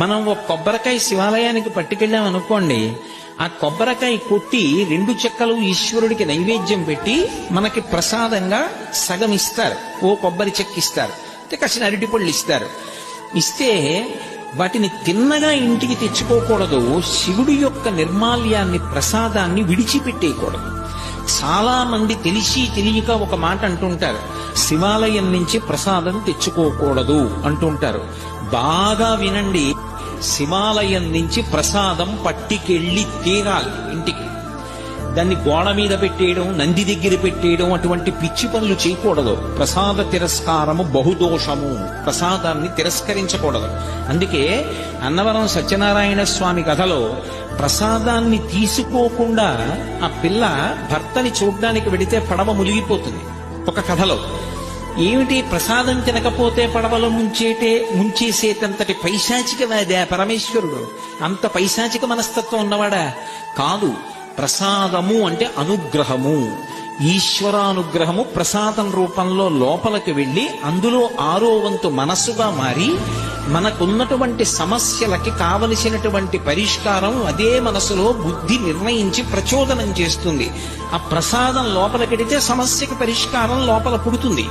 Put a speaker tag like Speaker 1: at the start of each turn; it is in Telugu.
Speaker 1: మనం ఒక కొబ్బరికాయ శివాలయానికి పట్టుకెళ్ళాం అనుకోండి, ఆ కొబ్బరికాయ కొట్టి 2 చెక్కలు ఈశ్వరుడికి నైవేద్యం పెట్టి మనకి ప్రసాదంగా సగం ఇస్తారు, ఓ కొబ్బరి చెక్క ఇస్తారు, కాసిన అరటిపళ్ళు ఇస్తారు. ఇస్తే వాటిని తిన్నగా ఇంటికి తెచ్చుకోకూడదు. శివుడి యొక్క నిర్మాల్యాన్ని, ప్రసాదాన్ని విడిచిపెట్టేయకూడదు. చాలా మంది తెలిసి తెలియక ఒక మాట అంటుంటారు, శివాలయం నుంచి ప్రసాదం తెచ్చుకోకూడదు అంటుంటారు. బాగా వినండి, శివాలయం నుంచి ప్రసాదం పట్టికెళ్ళి తీరాలి ఇంటికి. దాన్ని గోడ మీద పెట్టేయడం, నంది దగ్గర పెట్టేయడం, అటువంటి పిచ్చి పనులు చేయకూడదు. ప్రసాద తిరస్కారము బహుదోషము. ప్రసాదాన్ని తిరస్కరించకూడదు. అందుకే అన్నవరం సత్యనారాయణ స్వామి కథలో ప్రసాదాన్ని తీసుకోకుండా ఆ పిల్ల భర్తని చూడ్డానికి వెడితే పడవ మునిగిపోతుంది. ఒక కథలో ఏమిటి, ప్రసాదం తినకపోతే పడవలో ముంచేసేటంతటి పైశాచికవాదా పరమేశ్వరుడు? అంత పైశాచిక మనస్తత్వం ఉన్నవాడా? కాదు. ప్రసాదము అంటే అనుగ్రహము, ఈశ్వరానుగ్రహము ప్రసాదం రూపంలో లోపలికి వెళ్ళి అందులో 6వ వంతు మనస్సుగా మారి మనకున్నటువంటి సమస్యలకి కావలసినటువంటి పరిష్కారం అదే మనసులో బుద్ధి నిర్ణయించి ప్రచోదనం చేస్తుంది. ఆ ప్రసాదం లోపలికెడితే సమస్యకి పరిష్కారం లోపల పుడుతుంది.